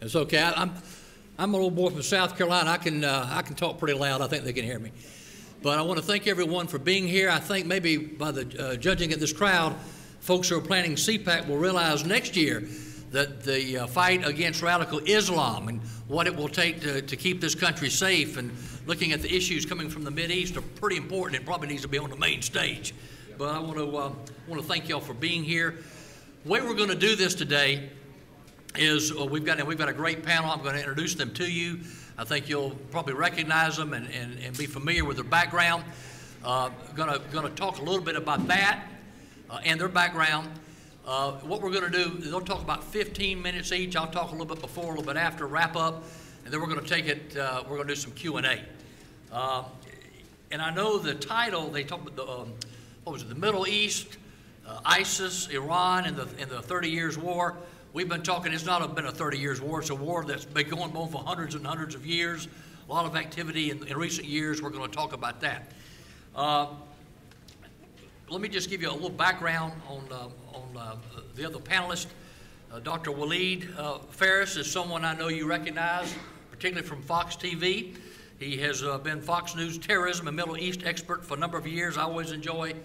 It's okay. I'm a little boy from South Carolina. I can talk pretty loud. I think they can hear me. But I want to thank everyone for being here. I think maybe by the judging at this crowd, folks who are planning CPAC will realize next year that the fight against radical Islam and what it will take to keep this country safe and looking at the issues coming from the Mideast are pretty important. It probably needs to be on the main stage. But I want to thank y'all for being here. The way we're going to do this today is we've got a great panel. I'm going to introduce them to you. I think you'll probably recognize them and be familiar with their background. Going to talk a little bit about that and their background. What we're going to do is they'll talk about 15 minutes each. I'll talk a little bit before, a little bit after, wrap up, and then we're going to take it. We're going to do some Q&A. And I know the title they talk about what was it? The Middle East, ISIS, Iran, and the 30 Years War. We've been talking. It's not been a 30 Years war. It's a war that's been going on for hundreds and hundreds of years. A lot of activity in recent years. We're going to talk about that. Let me just give you a little background on the other panelist. Dr. Walid Phares is someone I know you recognize, particularly from Fox TV. He has been Fox News terrorism and Middle East expert for a number of years. I always enjoy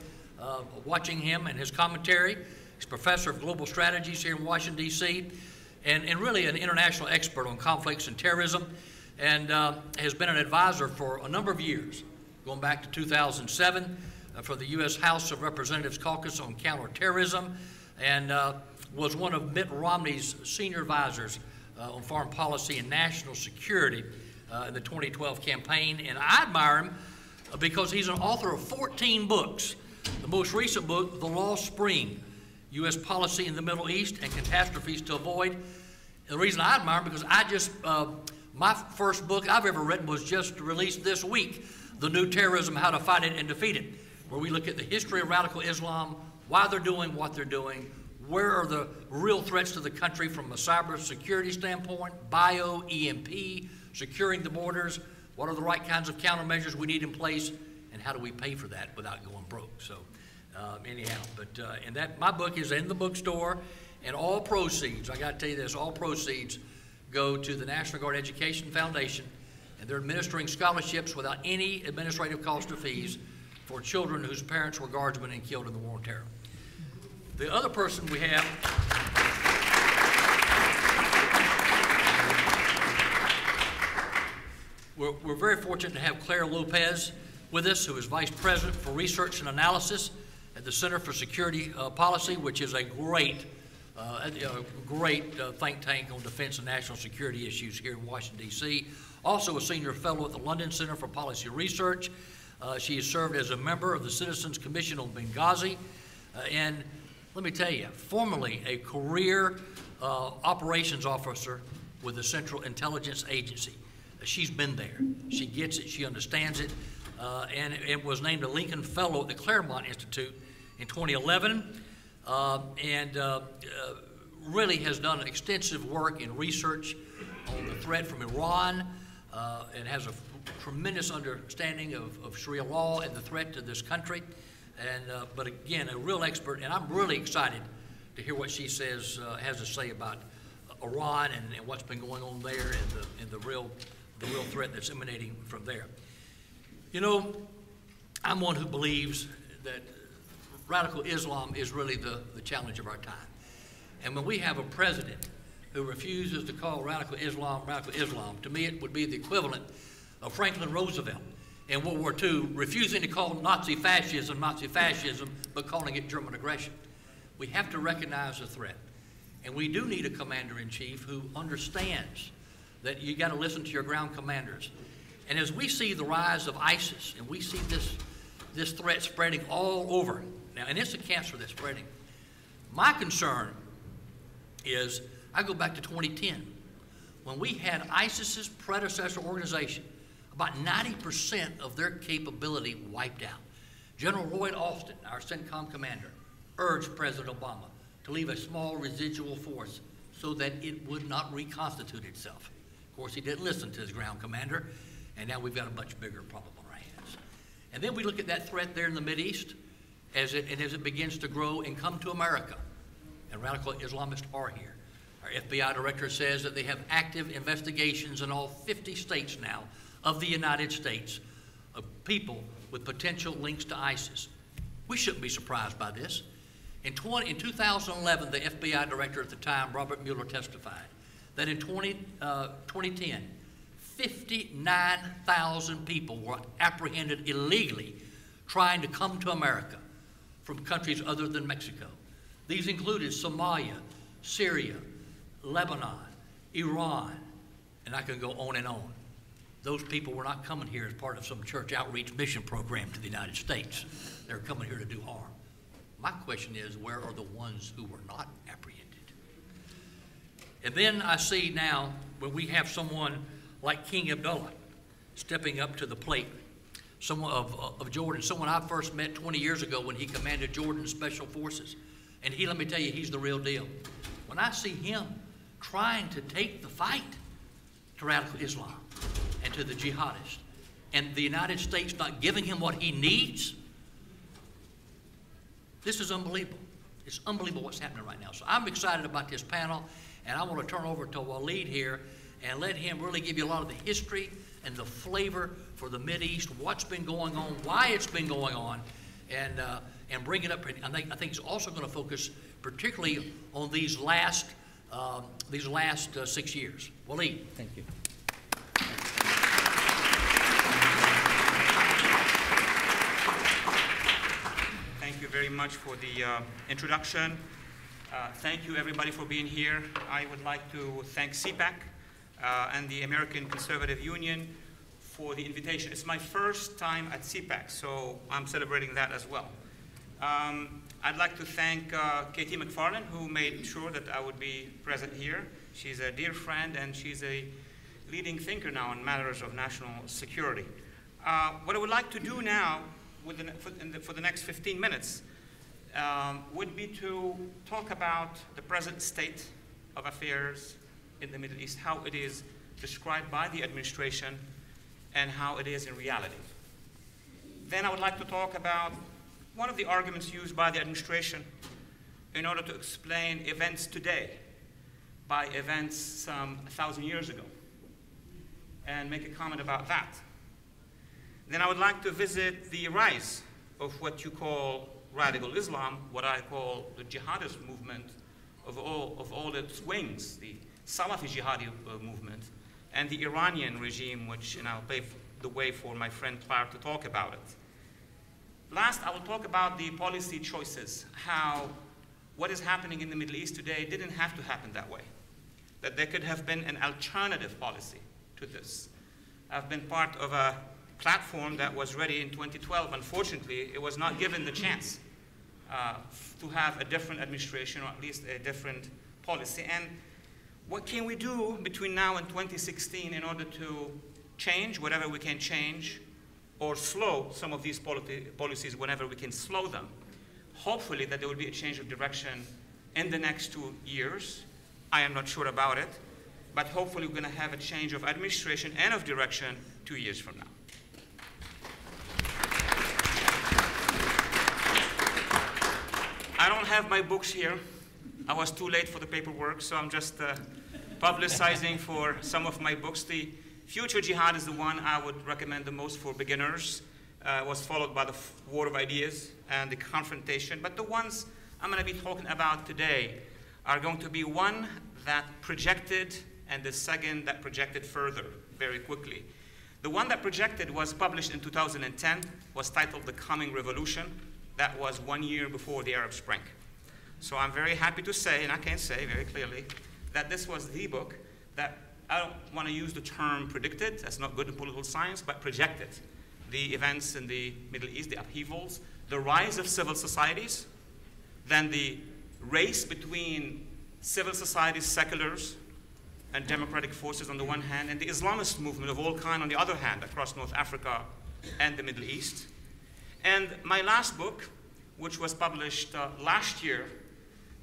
watching him and his commentary. He's professor of global strategies here in Washington, D.C., and really an international expert on conflicts and terrorism, and has been an advisor for a number of years, going back to 2007 for the U.S. House of Representatives Caucus on Counterterrorism, and was one of Mitt Romney's senior advisors on foreign policy and national security in the 2012 campaign. And I admire him because he's an author of 14 books. The most recent book, The Lost Spring, U.S. Policy in the Middle East and Catastrophes to Avoid. And the reason I admire him because my first book I've ever written was just released this week, The New Terrorism, How to Fight It and Defeat It, where we look at the history of radical Islam, why they're doing what they're doing, where are the real threats to the country from a cyber security standpoint, bio, EMP, securing the borders, what are the right kinds of countermeasures we need in place, and how do we pay for that without going broke. So anyhow, and my book is in the bookstore, and all proceeds, I got to tell you this, all proceeds go to the National Guard Education Foundation, and they're administering scholarships without any administrative cost or fees for children whose parents were guardsmen and killed in the War on Terror. The other person we have we're very fortunate to have Clare Lopez with us, who is Vice President for Research and Analysis at the Center for Security Policy, which is a great think tank on defense and national security issues here in Washington, D.C. Also a senior fellow at the London Center for Policy Research. She has served as a member of the Citizens Commission on Benghazi, and let me tell you, formerly a career operations officer with the Central Intelligence Agency. She's been there. She gets it. She understands it. And it was named a Lincoln Fellow at the Claremont Institute in 2011, and really has done extensive work in research on the threat from Iran, and has a tremendous understanding of Sharia law and the threat to this country. And but again, a real expert, and I'm really excited to hear what she has to say about Iran and what's been going on there and the real threat that's emanating from there. You know, I'm one who believes that radical Islam is really the challenge of our time. And when we have a president who refuses to call radical Islam, to me it would be the equivalent of Franklin Roosevelt in World War II refusing to call Nazi fascism, but calling it German aggression. We have to recognize the threat. And we do need a commander-in-chief who understands that you got to listen to your ground commanders. And as we see the rise of ISIS, and we see this threat spreading all over now, and it's a cancer that's spreading, my concern is, I go back to 2010, when we had ISIS's predecessor organization, about 90% of their capability wiped out. General Lloyd Austin, our CENTCOM commander, urged President Obama to leave a small residual force so that it would not reconstitute itself. Of course, he didn't listen to his ground commander, and now we've got a much bigger problem on our hands. And then we look at that threat there in the Mideast as it begins to grow and come to America, and radical Islamists are here. Our FBI director says that they have active investigations in all 50 states now of the United States of people with potential links to ISIS. We shouldn't be surprised by this. In 2011, the FBI director at the time, Robert Mueller, testified that in 2010, 59,000 people were apprehended illegally trying to come to America from countries other than Mexico. These included Somalia, Syria, Lebanon, Iran, and I can go on and on. Those people were not coming here as part of some church outreach mission program to the United States. They're coming here to do harm. My question is, where are the ones who were not apprehended? And then I see now, when we have someone like King Abdullah stepping up to the plate, someone of Jordan, someone I first met 20 years ago when he commanded Jordan's special forces. And let me tell you, he's the real deal. When I see him trying to take the fight to radical Islam and to the jihadists, and the United States not giving him what he needs, this is unbelievable. It's unbelievable what's happening right now. So I'm excited about this panel, and I want to turn over to Walid here and let him really give you a lot of the history and the flavor for the Mideast, what's been going on, why it's been going on, and bring it up. I think he's also going to focus particularly on these last 6 years. Walid. Thank you. Thank you very much for the introduction. Thank you, everybody, for being here. I would like to thank CPAC and the American Conservative Union for the invitation. It's my first time at CPAC, so I'm celebrating that as well. I'd like to thank Katie McFarland, who made sure that I would be present here. She's a dear friend, and she's a leading thinker now on matters of national security. What I would like to do now for the next 15 minutes would be to talk about the present state of affairs in the Middle East, how it is described by the administration, and how it is in reality. Then I would like to talk about one of the arguments used by the administration in order to explain events today by events some 1,000 years ago, and make a comment about that. Then I would like to visit the rise of what you call radical Islam, what I call the jihadist movement of all its wings, the Salafi jihadi movement, and the Iranian regime, which I'll pave the way for my friend Clare to talk about it. Last, I will talk about the policy choices, how what is happening in the Middle East today didn't have to happen that way, that there could have been an alternative policy to this. I've been part of a platform that was ready in 2012. Unfortunately, it was not given the chance to have a different administration, or at least a different policy. And what can we do between now and 2016 in order to change whatever we can change, or slow some of these policies whenever we can slow them? Hopefully that there will be a change of direction in the next 2 years. I am not sure about it, but hopefully we're going to have a change of administration and of direction 2 years from now. I don't have my books here. I was too late for the paperwork, so I'm just publicizing for some of my books. The Future Jihad is the one I would recommend the most for beginners. It was followed by the War of Ideas and the Confrontation. But the ones I'm going to be talking about today are going to be one that projected and the second that projected further very quickly. The one that projected was published in 2010, was titled The Coming Revolution. That was 1 year before the Arab Spring. So I'm very happy to say, and I can say very clearly, that this was the book that, I don't want to use the term predicted, that's not good in political science, but projected the events in the Middle East, the upheavals, the rise of civil societies, then the race between civil societies, seculars, and democratic forces on the one hand, and the Islamist movement of all kinds on the other hand, across North Africa and the Middle East. And my last book, which was published last year,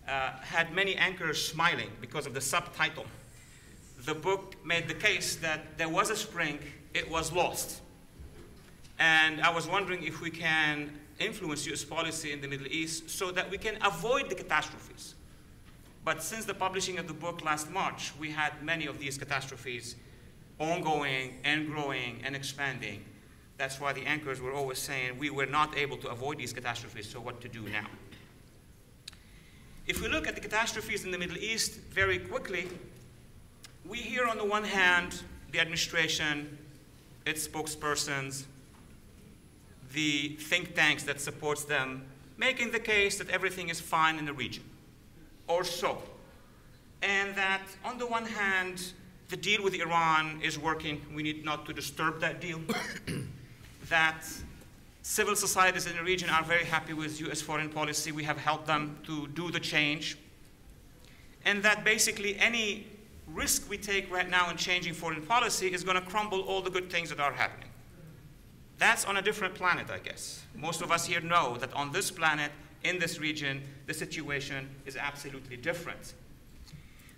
had many anchors smiling because of the subtitle. The book made the case that there was a spring, it was lost. And I was wondering if we can influence US policy in the Middle East so that we can avoid the catastrophes But since the publishing of the book last March, we had many of these catastrophes ongoing and growing and expanding. That's why the anchors were always saying we were not able to avoid these catastrophes, so what to do now? If we look at the catastrophes in the Middle East very quickly, we hear on the one hand the administration, its spokespersons, the think tanks that supports them, making the case that everything is fine in the region, or so. And that on the one hand, the deal with Iran is working. We need not to disturb that deal. That civil societies in the region are very happy with US foreign policy. We have helped them to do the change. And that basically any risk we take right now in changing foreign policy is going to crumble all the good things that are happening. That's on a different planet, I guess. Most of us here know that on this planet, in this region, the situation is absolutely different.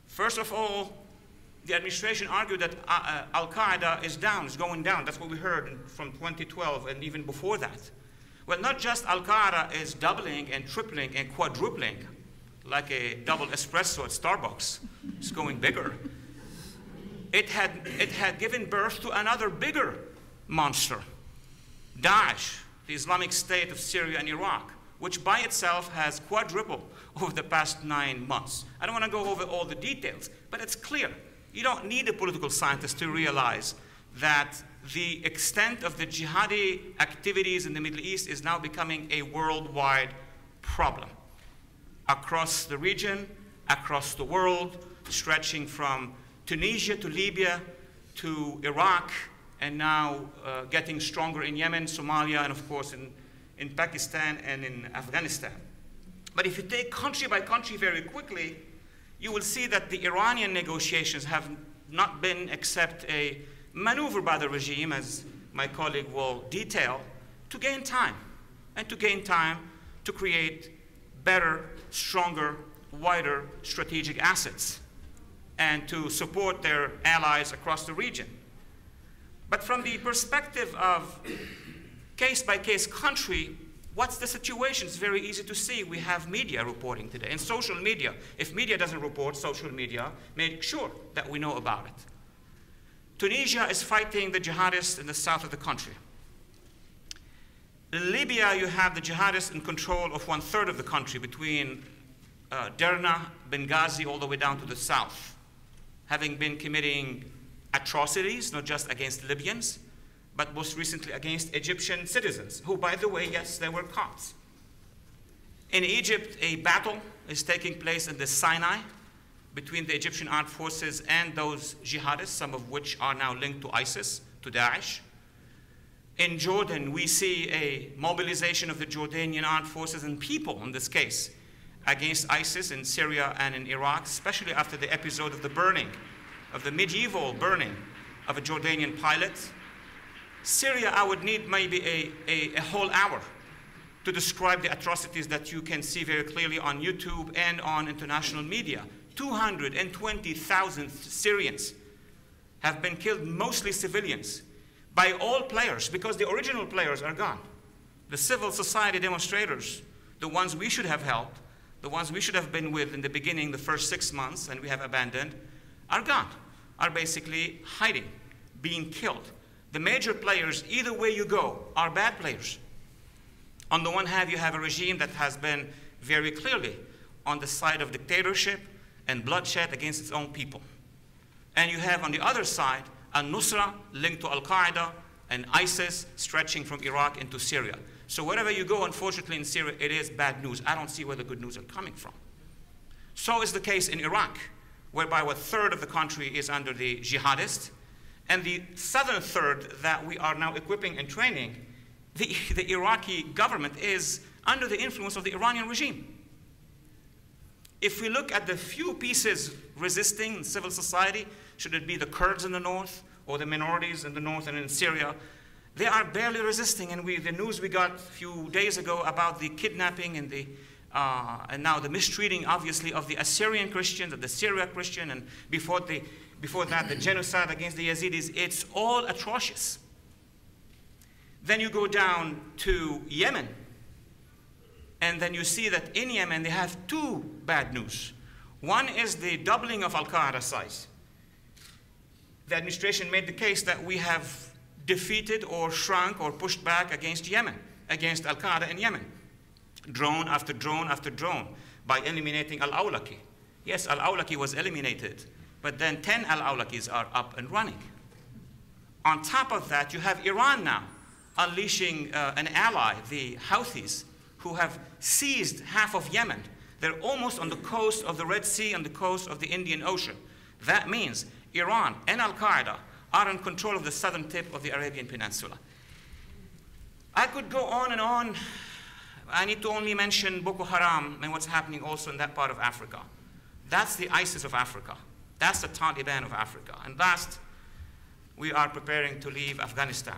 First of all, the administration argued that Al-Qaeda is down, is going down. That's what we heard from 2012 and even before that. Well, not just Al-Qaeda is doubling and tripling and quadrupling like a double espresso at Starbucks. It's going bigger. It had given birth to another bigger monster, Daesh, the Islamic State of Syria and Iraq, which by itself has quadrupled over the past 9 months. I don't want to go over all the details, but it's clear. You don't need a political scientist to realize that the extent of the jihadi activities in the Middle East is now becoming a worldwide problem. Across the region, across the world, stretching from Tunisia to Libya to Iraq, and now getting stronger in Yemen, Somalia, and of course in Pakistan and in Afghanistan. But if you take country by country very quickly, you will see that the Iranian negotiations have not been except a maneuver by the regime, as my colleague will detail, to gain time, and to gain time to create better, stronger, wider strategic assets, and to support their allies across the region. But from the perspective of case-by-case country, what's the situation? It's very easy to see. We have media reporting today, and social media. If media doesn't report, social media make sure that we know about it. Tunisia is fighting the jihadists in the south of the country. In Libya, you have the jihadists in control of 1/3 of the country, between Derna, Benghazi, all the way down to the south, having been committing atrocities, not just against Libyans, but most recently against Egyptian citizens, who, by the way, yes, they were cops. In Egypt, a battle is taking place in the Sinai between the Egyptian armed forces and those jihadists, some of which are now linked to ISIS, to Daesh. In Jordan, we see a mobilization of the Jordanian armed forces and people, in this case, against ISIS in Syria and in Iraq, especially after the episode of the burning, of the medieval burning of a Jordanian pilot. Syria, I would need maybe a whole hour to describe the atrocities that you can see very clearly on YouTube and on international media. 220,000 Syrians have been killed, mostly civilians, by all players, because the original players are gone. The civil society demonstrators, the ones we should have helped, the ones we should have been with in the beginning, the first 6 months, and we have abandoned, are gone, are basically hiding, being killed. The major players, either way you go, are bad players. On the one hand, you have a regime that has been very clearly on the side of dictatorship and bloodshed against its own people. And you have on the other side, al-Nusra linked to Al-Qaeda and ISIS stretching from Iraq into Syria. So wherever you go, unfortunately in Syria, it is bad news. I don't see where the good news are coming from. So is the case in Iraq, whereby 1/3 of the country is under the jihadists, and the southern third that we are now equipping and training, the Iraqi government is under the influence of the Iranian regime. If we look at the few pieces resisting in civil society, should it be the Kurds in the north or the minorities in the north and in Syria, they are barely resisting. And the news we got a few days ago about the kidnapping and and now the mistreating, obviously, of the Assyrian Christians, of the Syria Christian, and before that, the genocide against the Yazidis, it's all atrocious. Then you go down to Yemen, and then you see that in Yemen they have two bad news. One is the doubling of Al-Qaeda size. The administration made the case that we have defeated or shrunk or pushed back against Yemen, against Al-Qaeda in Yemen. Drone after drone after drone by eliminating Al-Awlaki. Yes, Al-Awlaki was eliminated, but then 10 Al-Awlakis are up and running. On top of that, you have Iran now unleashing an ally, the Houthis, who have seized half of Yemen. They're almost on the coast of the Red Sea and the coast of the Indian Ocean. That means Iran and Al-Qaeda are in control of the southern tip of the Arabian Peninsula. I could go on and on. I need to only mention Boko Haram and what's happening also in that part of Africa. That's the ISIS of Africa. That's the Taliban of Africa. And last, we are preparing to leave Afghanistan.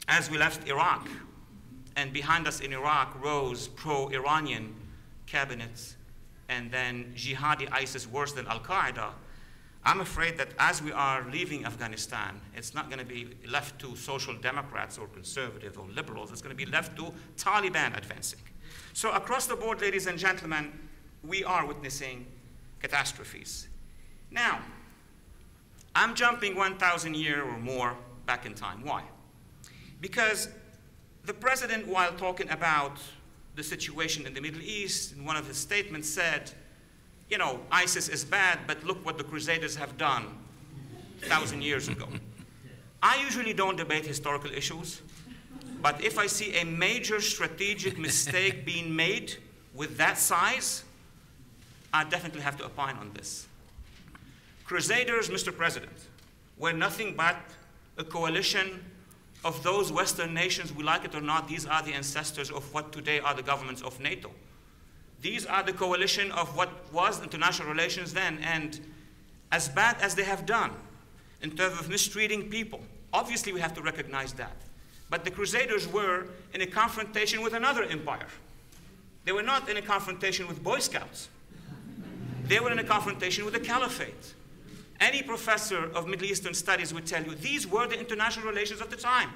As we left Iraq, and behind us in Iraq rose pro-Iranian cabinets, and then jihadi ISIS worse than Al-Qaeda, I'm afraid that as we are leaving Afghanistan, it's not going to be left to social democrats or conservatives or liberals. It's going to be left to Taliban advancing. So across the board, ladies and gentlemen, we are witnessing catastrophes. Now, I'm jumping 1,000 years or more back in time. Why? Because the president, while talking about the situation in the Middle East, in one of his statements said, you know, ISIS is bad, but look what the Crusaders have done 1,000 years ago. I usually don't debate historical issues, but if I see a major strategic mistake being made with that size, I definitely have to opine on this. Crusaders, Mr. President, were nothing but a coalition of those Western nations, we like it or not. These are the ancestors of what today are the governments of NATO. These are the coalition of what was international relations then, and as bad as they have done in terms of mistreating people, obviously we have to recognize that. But the Crusaders were in a confrontation with another empire. They were not in a confrontation with Boy Scouts. They were in a confrontation with the Caliphate. Any professor of Middle Eastern studies would tell you these were the international relations of the time.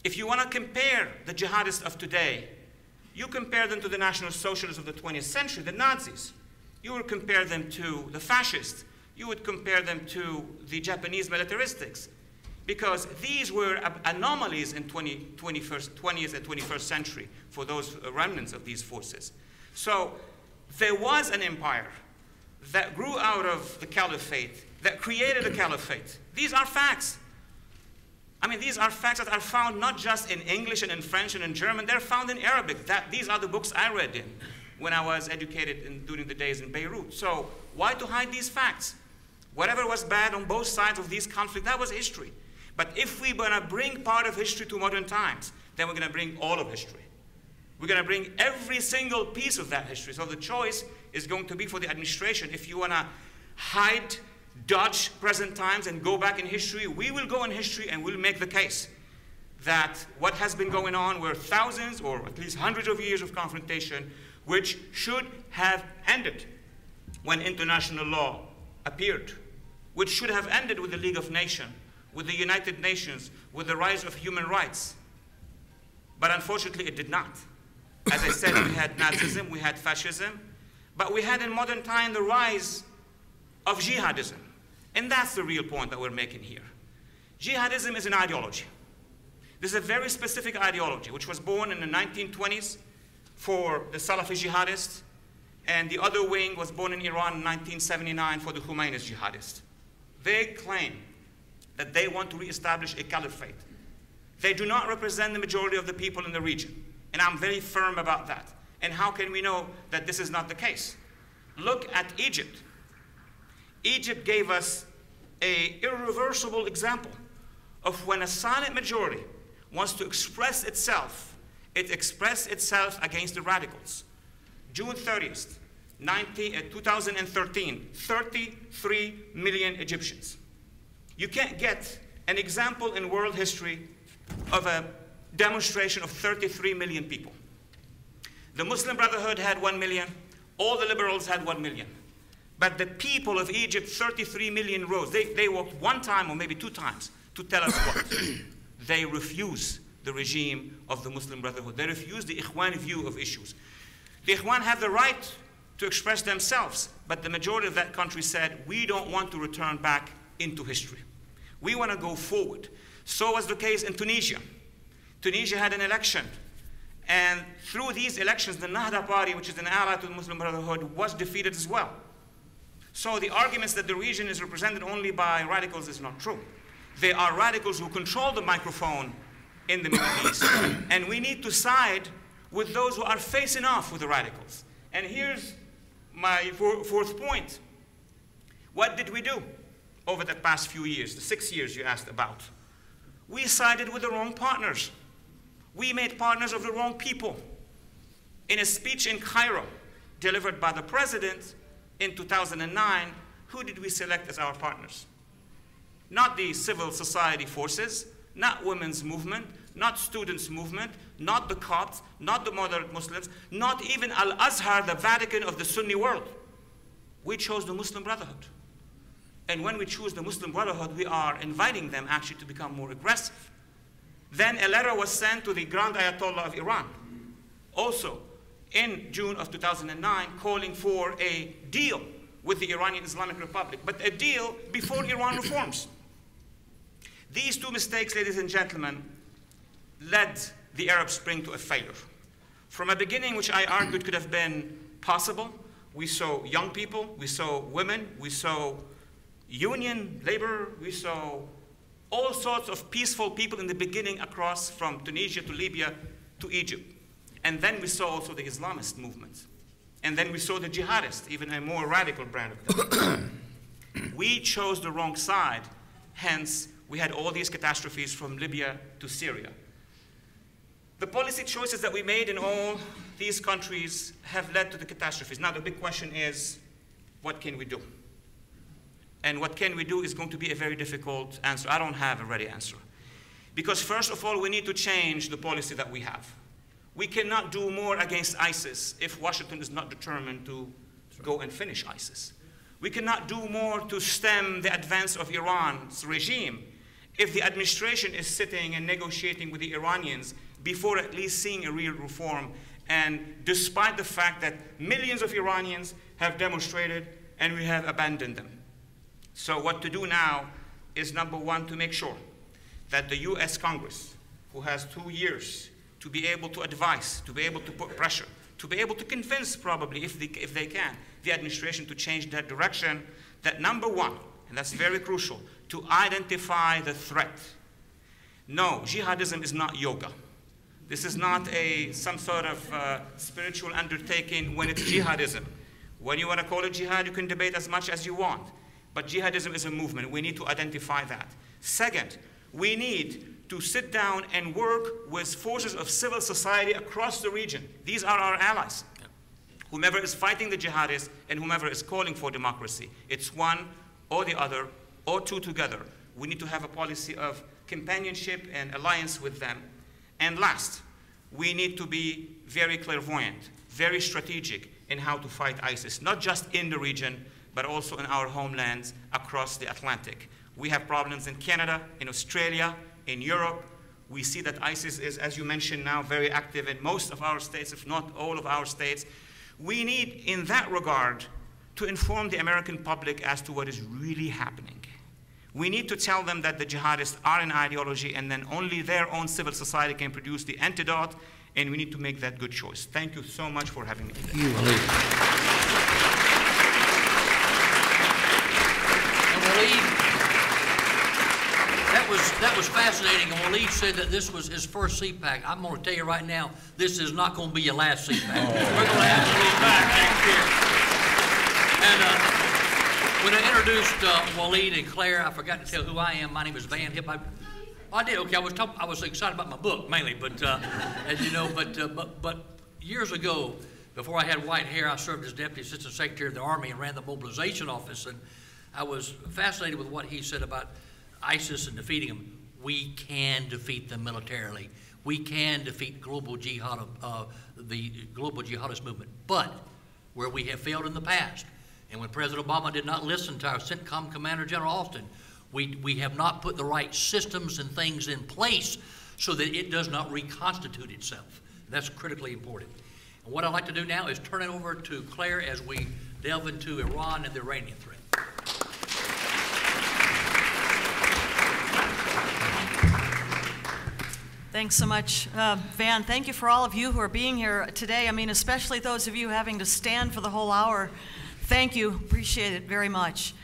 If you want to compare the jihadists of today, you compare them to the National Socialists of the 20th century, the Nazis. You would compare them to the fascists. You would compare them to the Japanese militaristics. Because these were anomalies in 20th and 21st century for those remnants of these forces. So there was an empire that grew out of the caliphate, that created a caliphate. These are facts. I mean, these are facts that are found not just in English and in French and in German, they're found in Arabic. These are the books I read in when I was educated during the days in Beirut. So why to hide these facts? Whatever was bad on both sides of these conflicts, that was history. But if we're going to bring part of history to modern times, then we're going to bring all of history. We're going to bring every single piece of that history. So the choice is going to be for the administration. If you want to hide, dodge present times and go back in history, we will go in history and we'll make the case that what has been going on were thousands or at least hundreds of years of confrontation which should have ended when international law appeared, which should have ended with the League of Nations, with the United Nations, with the rise of human rights. But unfortunately, it did not. As I said, we had Nazism, we had fascism, but we had in modern time the rise of jihadism. And that's the real point that we're making here. Jihadism is an ideology. This is a very specific ideology, which was born in the 1920s for the Salafi jihadists, and the other wing was born in Iran in 1979 for the Khomeini's jihadists. They claim that they want to reestablish a caliphate. They do not represent the majority of the people in the region, and I'm very firm about that. And how can we know that this is not the case? Look at Egypt. Egypt gave us an irreversible example of when a silent majority wants to express itself, it expressed itself against the radicals. June 30th, 2013, 33 million Egyptians. You can't get an example in world history of a demonstration of 33 million people. The Muslim Brotherhood had 1 million, all the liberals had 1 million. But the people of Egypt, 33 million rose. They walked one time or maybe two times to tell us what? They refuse the regime of the Muslim Brotherhood. They refuse the Ikhwan view of issues. The Ikhwan have the right to express themselves. But the majority of that country said, we don't want to return back into history. We want to go forward. So was the case in Tunisia. Tunisia had an election. And through these elections, the Nahda party, which is an ally to the Muslim Brotherhood, was defeated as well. So the arguments that the region is represented only by radicals is not true. They are radicals who control the microphone in the Middle East. And we need to side with those who are facing off with the radicals. And here's my fourth point. What did we do over the past few years, the 6 years you asked about? We sided with the wrong partners. We made partners of the wrong people. In a speech in Cairo, delivered by the president in 2009, who did we select as our partners? Not the civil society forces, not women's movement, not students' movement, not the Copts, not the moderate Muslims, not even Al-Azhar, the Vatican of the Sunni world. We chose the Muslim Brotherhood. And when we choose the Muslim Brotherhood, we are inviting them actually to become more aggressive. Then a letter was sent to the Grand Ayatollah of Iran, also in June of 2009, calling for a deal with the Iranian Islamic Republic, but a deal before Iran reforms. These two mistakes, ladies and gentlemen, led the Arab Spring to a failure. From a beginning, which I argued could have been possible, we saw young people, we saw women, we saw union, labor, we saw all sorts of peaceful people in the beginning across from Tunisia to Libya to Egypt. And then we saw also the Islamist movement. And then we saw the jihadists, even a more radical brand of them. We chose the wrong side, hence we had all these catastrophes from Libya to Syria. The policy choices that we made in all these countries have led to the catastrophes. Now the big question is, what can we do? And what can we do is going to be a very difficult answer. I don't have a ready answer. Because first of all, we need to change the policy that we have. We cannot do more against ISIS if Washington is not determined to go and finish ISIS. We cannot do more to stem the advance of Iran's regime if the administration is sitting and negotiating with the Iranians before at least seeing a real reform, and despite the fact that millions of Iranians have demonstrated and we have abandoned them. So what to do now is, number one, to make sure that the US Congress, who has 2 years to be able to advise, to be able to put pressure, to be able to convince probably, if they can, the administration to change that direction, that number one, and that's very crucial, to identify the threat. No, jihadism is not yoga. This is not some sort of spiritual undertaking when it's jihadism. When you want to call it jihad, you can debate as much as you want. But jihadism is a movement. We need to identify that. Second, we need to sit down and work with forces of civil society across the region. These are our allies. Whomever is fighting the jihadists and whomever is calling for democracy. It's one or the other, or two together. We need to have a policy of companionship and alliance with them. And last, we need to be very clairvoyant, very strategic in how to fight ISIS, not just in the region, but also in our homelands across the Atlantic. We have problems in Canada, in Australia, in Europe. We see that ISIS is, as you mentioned now, very active in most of our states, if not all of our states. We need, in that regard, to inform the American public as to what is really happening. We need to tell them that the jihadists are an ideology and then only their own civil society can produce the antidote, and we need to make that good choice. Thank you so much for having me today. Thank you, Walid. And Walid, that was fascinating. And Walid said that this was his first CPAC. I'm going to tell you right now, this is not going to be your last CPAC. Oh. We're going to have to be back next year. And when I introduced Walid and Clare, I forgot to tell who I am. My name is Hipp. I did. Okay, I was excited about my book mainly, but as you know, but years ago, before I had white hair, I served as Deputy Assistant Secretary of the Army and ran the mobilization office, and I was fascinated with what he said about ISIS and defeating them. We can defeat them militarily. We can defeat global jihad, the global jihadist movement, but where we have failed in the past. And when President Obama did not listen to our CENTCOM Commander General Austin, we have not put the right systems and things in place so that it does not reconstitute itself. That's critically important. And what I'd like to do now is turn it over to Clare as we delve into Iran and the Iranian threat. Thanks so much, Van. Thank you for all of you who are being here today. I mean, especially those of you having to stand for the whole hour. Thank you. Appreciate it very much.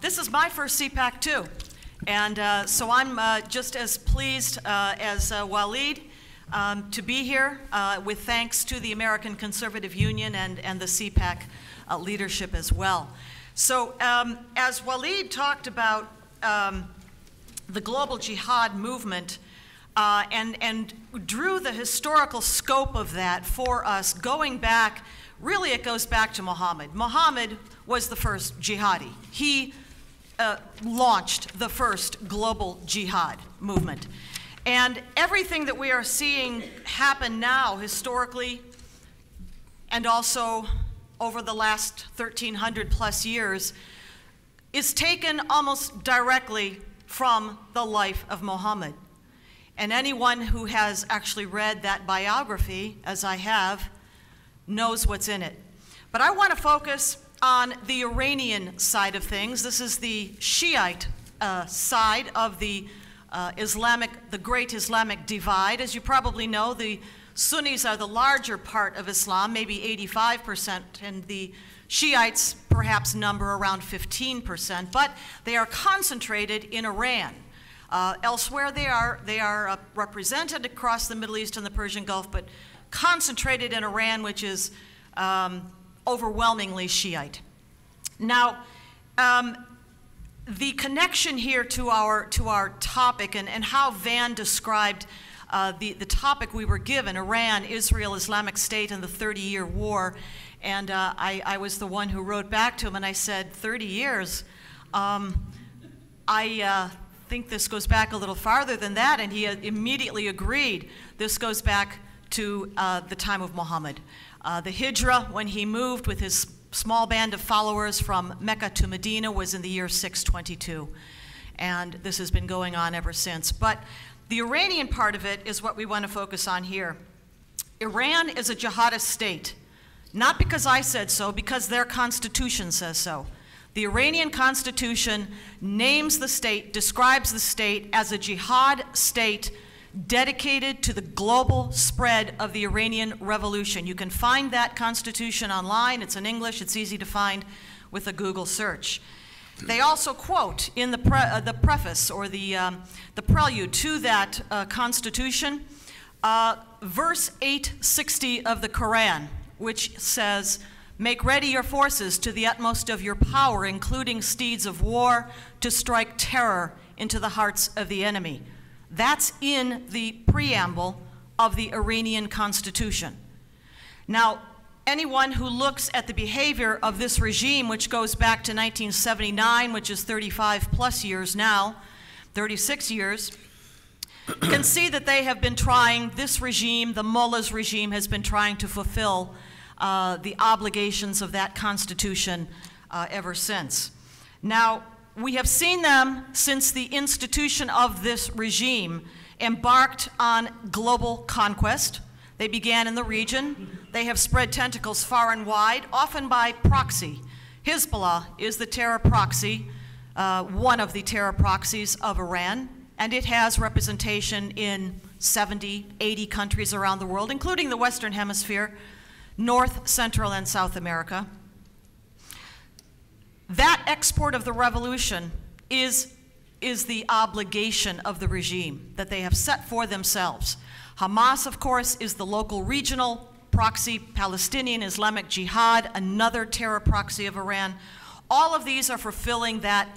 This is my first CPAC, too. And so I'm just as pleased as Walid to be here, with thanks to the American Conservative Union and the CPAC leadership as well. So as Walid talked about the global jihad movement, and drew the historical scope of that for us, going back, really it goes back to Muhammad. Muhammad was the first jihadi. He launched the first global jihad movement. And everything that we are seeing happen now, historically, and also over the last 1,300 plus years, is taken almost directly from the life of Muhammad. And anyone who has actually read that biography, as I have, knows what's in it. But I want to focus on the Iranian side of things. This is the Shiite side of the great Islamic divide. As you probably know, the Sunnis are the larger part of Islam, maybe 85%, and the Shiites perhaps number around 15%, but they are concentrated in Iran. Elsewhere, they are represented across the Middle East and the Persian Gulf, but concentrated in Iran, which is overwhelmingly Shiite. Now, the connection here to our topic and how Van described the topic we were given, Iran, Israel, Islamic State, and the 30-year war, and I was the one who wrote back to him, and I said, 30 years? I think this goes back a little farther than that, and he immediately agreed. This goes back to the time of Muhammad. The Hijrah, when he moved with his small band of followers from Mecca to Medina, was in the year 622. And this has been going on ever since. But the Iranian part of it is what we want to focus on here. Iran is a jihadist state, not because I said so, because their constitution says so. The Iranian constitution names the state, describes the state as a jihad state dedicated to the global spread of the Iranian revolution. You can find that constitution online. It's in English. It's easy to find with a Google search. They also quote in the preface or the prelude to that constitution, verse 860 of the Quran, which says, "Make ready your forces to the utmost of your power, including steeds of war, to strike terror into the hearts of the enemy." That's in the preamble of the Iranian constitution. Now, anyone who looks at the behavior of this regime, which goes back to 1979, which is 35 plus years now, 36 years, can see that they have been trying, this regime, the mullahs regime, has been trying to fulfill the obligations of that constitution ever since. Now, we have seen them since the institution of this regime embarked on global conquest. They began in the region. They have spread tentacles far and wide, often by proxy. Hezbollah is the terror proxy, one of the terror proxies of Iran, and it has representation in 70, 80 countries around the world, including the Western Hemisphere, North, Central, and South America. That export of the revolution is the obligation of the regime that they have set for themselves. Hamas, of course, is the local regional proxy, Palestinian Islamic Jihad, another terror proxy of Iran. All of these are fulfilling that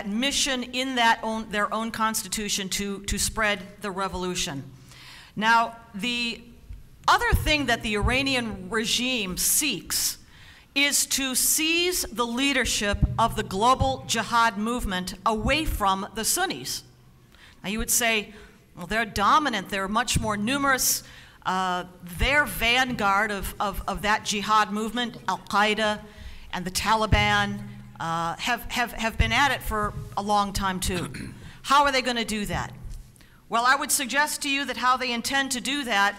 mission in their own constitution to spread the revolution. Now, the other thing that the Iranian regime seeks is to seize the leadership of the global jihad movement away from the Sunnis. Now you would say, well, they're dominant, they're much more numerous. Their vanguard of that jihad movement, Al-Qaeda and the Taliban, have been at it for a long time too. How are they going to do that? Well, I would suggest to you that how they intend to do that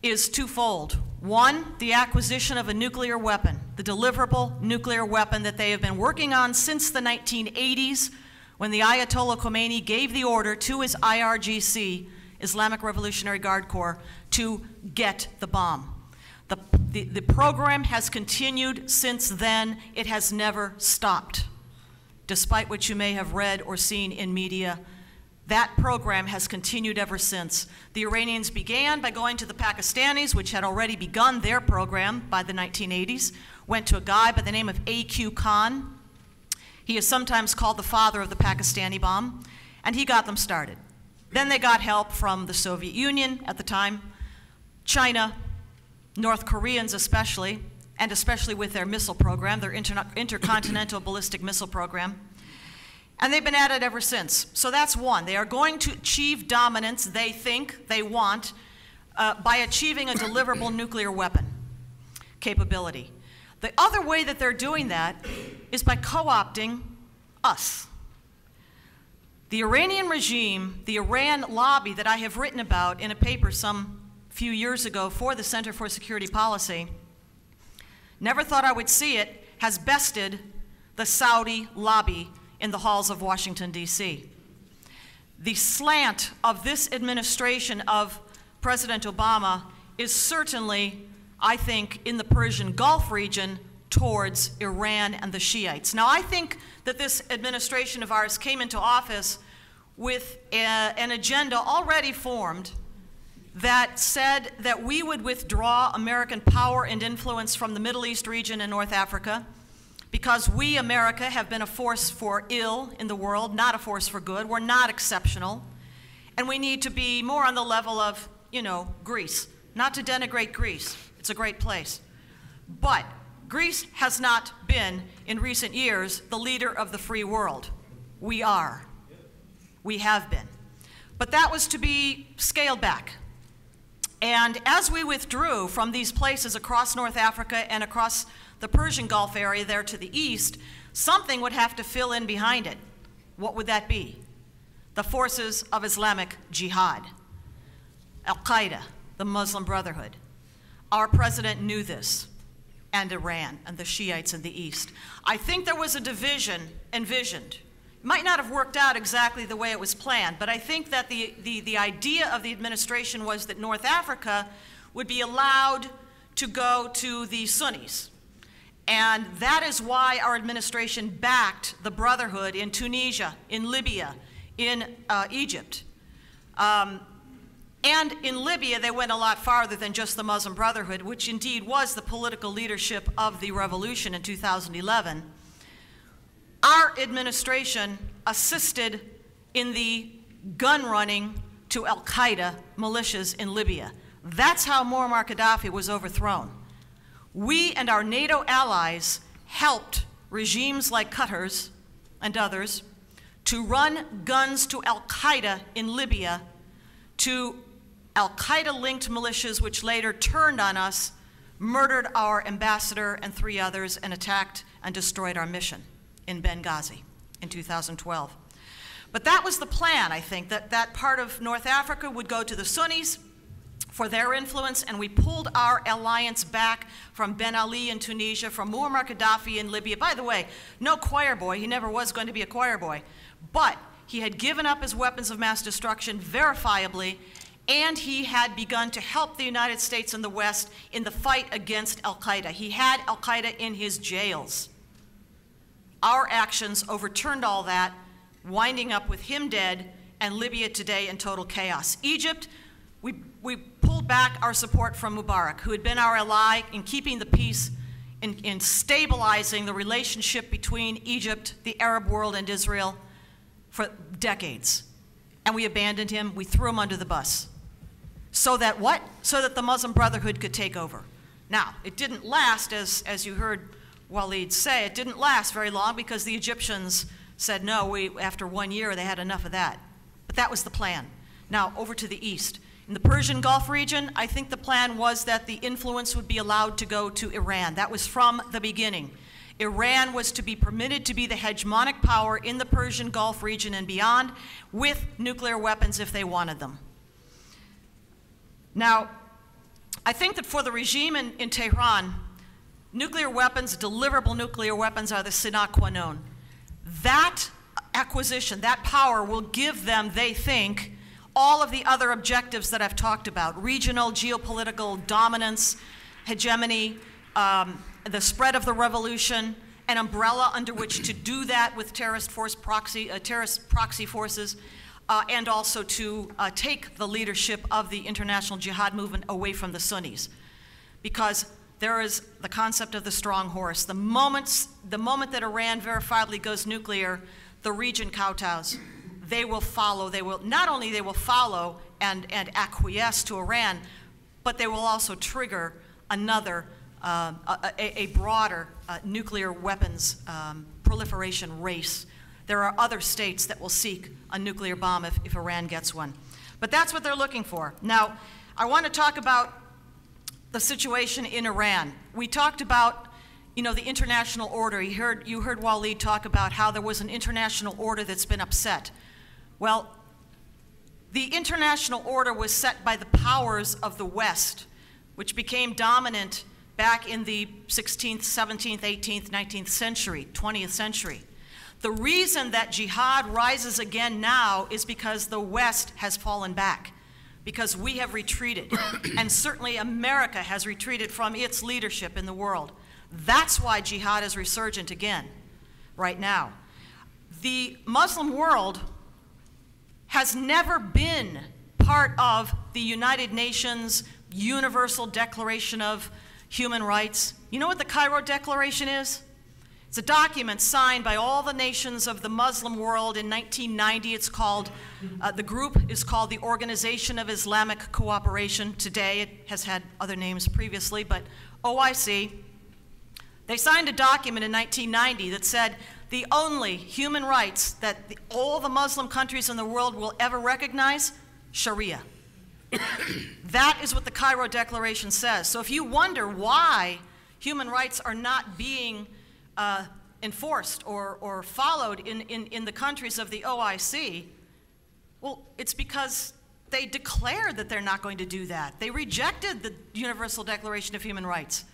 is twofold. One, the acquisition of a nuclear weapon, the deliverable nuclear weapon that they have been working on since the 1980s, when the Ayatollah Khomeini gave the order to his IRGC, Islamic Revolutionary Guard Corps, to get the bomb. The program has continued since then. It has never stopped. Despite what you may have read or seen in media, that program has continued ever since. The Iranians began by going to the Pakistanis, which had already begun their program by the 1980s, went to a guy by the name of A.Q. Khan. He is sometimes called the father of the Pakistani bomb, and he got them started. Then they got help from the Soviet Union at the time, China, North Koreans especially, and especially with their missile program, their intercontinental ballistic missile program. And they've been at it ever since. So that's one. They are going to achieve dominance, they think, they want, by achieving a deliverable nuclear weapon capability. The other way that they're doing that is by co-opting us. The Iranian regime, the Iran lobby that I have written about in a paper some few years ago for the Center for Security Policy, never thought I would see it, has bested the Saudi lobby in the halls of Washington, D.C. The slant of this administration of President Obama is certainly, I think, in the Persian Gulf region towards Iran and the Shiites. Now, I think that this administration of ours came into office with an agenda already formed that said that we would withdraw American power and influence from the Middle East region and North Africa, because we, America, have been a force for ill in the world, not a force for good. We're not exceptional. And we need to be more on the level of, you know, Greece. Not to denigrate Greece. It's a great place. But Greece has not been, in recent years, the leader of the free world. We are. We have been. But that was to be scaled back. And as we withdrew from these places across North Africa and across the Persian Gulf area there to the east, something would have to fill in behind it. What would that be? The forces of Islamic Jihad, Al-Qaeda, the Muslim Brotherhood. Our president knew this, and Iran and the Shiites in the east. I think there was a division envisioned. It might not have worked out exactly the way it was planned, but I think that the idea of the administration was that North Africa would be allowed to go to the Sunnis. And that is why our administration backed the Brotherhood in Tunisia, in Libya, in Egypt. And in Libya, they went a lot farther than just the Muslim Brotherhood, which indeed was the political leadership of the revolution in 2011. Our administration assisted in the gun running to Al-Qaeda militias in Libya. That's how Muammar Gaddafi was overthrown. We and our NATO allies helped regimes like Qatar's and others to run guns to Al-Qaeda in Libya, to Al-Qaeda-linked militias which later turned on us, murdered our ambassador and 3 others, and attacked and destroyed our mission in Benghazi in 2012. But that was the plan, I think, that that part of North Africa would go to the Sunnis for their influence, and we pulled our alliance back from Ben Ali in Tunisia, from Muammar Gaddafi in Libya. By the way, no choir boy, he never was going to be a choir boy, but he had given up his weapons of mass destruction verifiably, and he had begun to help the United States and the West in the fight against Al-Qaeda. He had Al-Qaeda in his jails. Our actions overturned all that, winding up with him dead and Libya today in total chaos. Egypt, we pulled back our support from Mubarak, who had been our ally in keeping the peace, in stabilizing the relationship between Egypt, the Arab world, and Israel for decades. And we abandoned him, we threw him under the bus. So that what? So that the Muslim Brotherhood could take over. Now, it didn't last, as you heard Walid say, it didn't last very long because the Egyptians said no, after 1 year they had enough of that. But that was the plan. Now, over to the east. In the Persian Gulf region, I think the plan was that the influence would be allowed to go to Iran. That was from the beginning. Iran was to be permitted to be the hegemonic power in the Persian Gulf region and beyond, with nuclear weapons if they wanted them. Now, I think that for the regime in Tehran, nuclear weapons, deliverable nuclear weapons, are the sine qua non. That acquisition, that power will give them, they think, all of the other objectives that I've talked about: regional, geopolitical dominance, hegemony, the spread of the revolution, an umbrella under which to do that with terrorist proxy forces, and also to take the leadership of the international jihad movement away from the Sunnis. Because there is the concept of the strong horse. The moment that Iran verifiably goes nuclear, the region kowtows. They will follow. Not only they will follow and acquiesce to Iran, but they will also trigger another, a broader nuclear weapons proliferation race. There are other states that will seek a nuclear bomb if Iran gets one. But that's what they're looking for. Now, I want to talk about the situation in Iran. We talked about, the international order. You heard Walid talk about how there was an international order that's been upset. Well, the international order was set by the powers of the West, which became dominant back in the 16th, 17th, 18th, 19th century, 20th century. The reason that jihad rises again now is because the West has fallen back, because we have retreated, and certainly America has retreated from its leadership in the world. That's why jihad is resurgent again, right now. The Muslim world has never been part of the United Nations Universal Declaration of Human Rights. You know what the Cairo Declaration is? It's a document signed by all the nations of the Muslim world in 1990. It's called, the group is called the Organization of Islamic Cooperation. Today it has had other names previously, but OIC. They signed a document in 1990 that said the only human rights that all the Muslim countries in the world will ever recognize, Sharia. That is what the Cairo Declaration says. So if you wonder why human rights are not being enforced or followed in the countries of the OIC, well, it's because they declared that they're not going to do that. They rejected the Universal Declaration of Human Rights,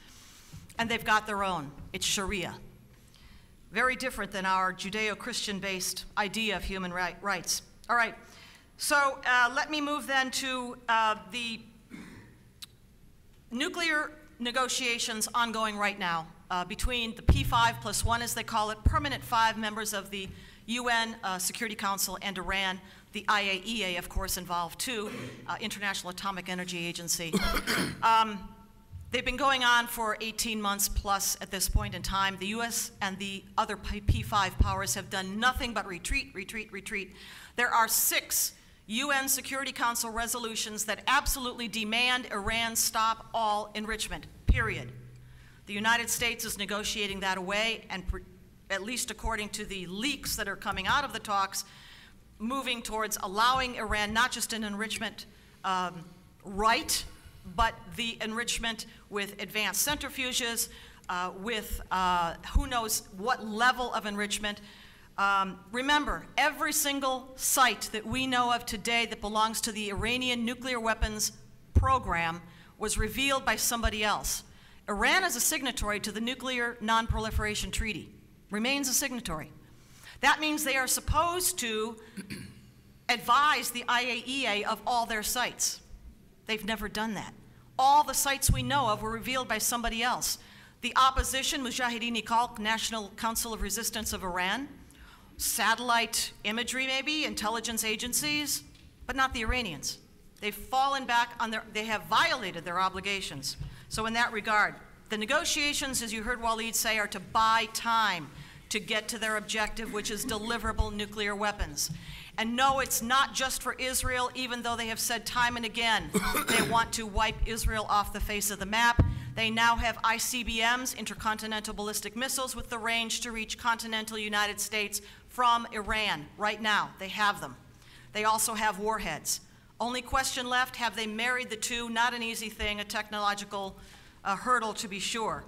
and they've got their own. It's Sharia. Very different than our Judeo-Christian-based idea of human rights. All right, so let me move then to the nuclear negotiations ongoing right now between the P5+1, as they call it, permanent 5 members of the UN Security Council, and Iran. The IAEA, of course, involved too, International Atomic Energy Agency. They've been going on for 18 months plus at this point in time. The US and the other P5 powers have done nothing but retreat, retreat, retreat. There are 6 UN Security Council resolutions that absolutely demand Iran stop all enrichment, period. The United States is negotiating that away, and at least according to the leaks that are coming out of the talks, moving towards allowing Iran not just an enrichment right, but the enrichment with advanced centrifuges, with who knows what level of enrichment. Remember, every single site that we know of today that belongs to the Iranian nuclear weapons program was revealed by somebody else. Iran is a signatory to the Nuclear Non-Proliferation Treaty, remains a signatory. That means they are supposed to advise the IAEA of all their sites. They've never done that. All the sites we know of were revealed by somebody else. The opposition, Mujahideen-e-Khalq, National Council of Resistance of Iran, satellite imagery maybe, intelligence agencies, but not the Iranians. They've fallen back on they have violated their obligations. So in that regard, the negotiations, as you heard Walid say, are to buy time to get to their objective, which is deliverable nuclear weapons. And no, it's not just for Israel, even though they have said time and again they want to wipe Israel off the face of the map. They now have ICBMs, intercontinental ballistic missiles, with the range to reach continental United States from Iran. Right now, they have them. They also have warheads. Only question left, have they married the two? Not an easy thing, a technological hurdle to be sure.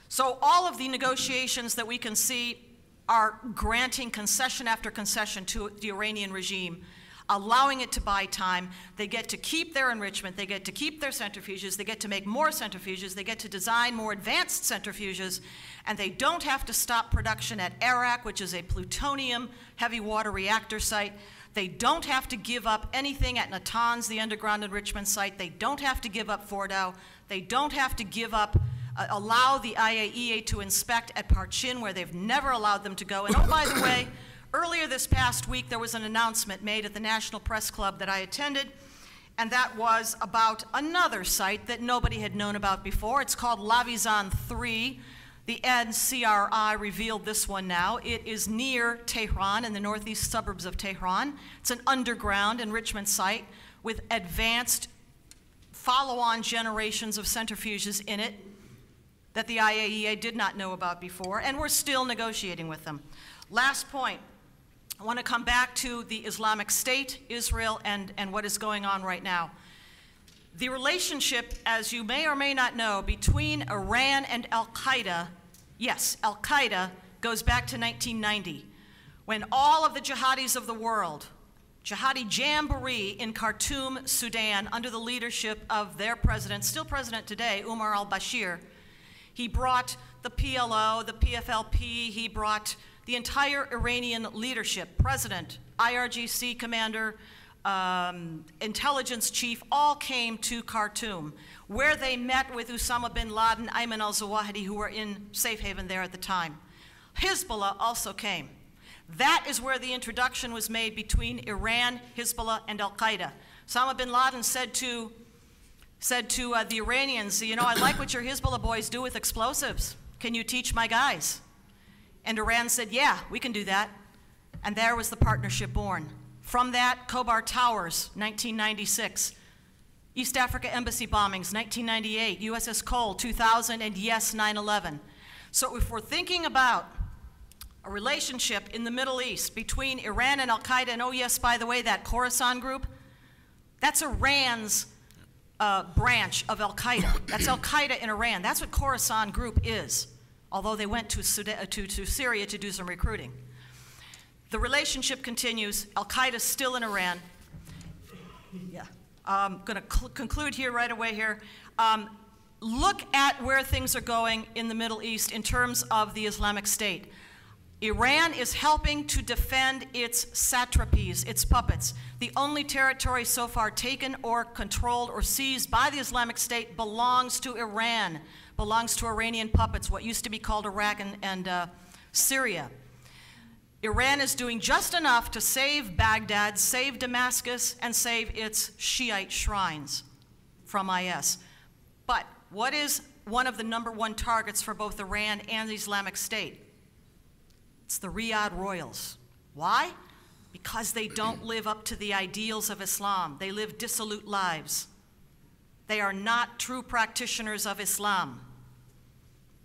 So all of the negotiations that we can see are granting concession after concession to the Iranian regime. allowing it to buy time. They get to keep their enrichment, they get to keep their centrifuges, they get to make more centrifuges, they get to design more advanced centrifuges, and they don't have to stop production at Arak, which is a plutonium heavy water reactor site. They don't have to give up anything at Natanz, the underground enrichment site. They don't have to give up Fordow. They don't have to give up, allow the IAEA to inspect at Parchin, where they've never allowed them to go. And oh, by the way, earlier this past week, there was an announcement made at the National Press Club that I attended, and that was about another site that nobody had known about before. It's called Lavizan 3. The NCRI revealed this one now. It is near Tehran, in the northeast suburbs of Tehran. It's an underground enrichment site with advanced follow-on generations of centrifuges in it that the IAEA did not know about before, and we're still negotiating with them. Last point, I want to come back to the Islamic State, Israel, and what is going on right now. The relationship, as you may or may not know, between Iran and Al-Qaeda, yes, Al-Qaeda goes back to 1990, when all of the jihadis of the world, jihadi jamboree in Khartoum, Sudan, under the leadership of their president, still president today, Umar al-Bashir, he brought the PLO, the PFLP, he brought the entire Iranian leadership, president, IRGC commander, intelligence chief, all came to Khartoum, where they met with Osama bin Laden, Ayman al-Zawahiri, who were in safe haven there at the time. Hezbollah also came. That is where the introduction was made between Iran, Hezbollah, and Al-Qaeda. Osama bin Laden said to the Iranians, you know, I like what your Hezbollah boys do with explosives. Can you teach my guys? And Iran said, yeah, we can do that. And there was the partnership born. From that, Khobar Towers, 1996. East Africa Embassy bombings, 1998. USS Cole, 2000, and yes, 9/11. So if we're thinking about a relationship in the Middle East between Iran and Al-Qaeda, and oh yes, by the way, that Khorasan group, that's Iran's branch of Al-Qaeda. That's Al-Qaeda in Iran. That's what Khorasan group is, although they went to Syria to do some recruiting. The relationship continues. Al-Qaeda's still in Iran. Yeah. I'm going to conclude here right away here. Look at where things are going in the Middle East in terms of the Islamic State. Iran is helping to defend its satrapies, its puppets. The only territory so far taken or controlled or seized by the Islamic State belongs to Iran, belongs to Iranian puppets, what used to be called Iraq and Syria. Iran is doing just enough to save Baghdad, save Damascus, and save its Shiite shrines from IS. But what is one of the #1 targets for both Iran and the Islamic State? It's the Riyadh royals. Why? Because they don't live up to the ideals of Islam. They live dissolute lives. They are not true practitioners of Islam.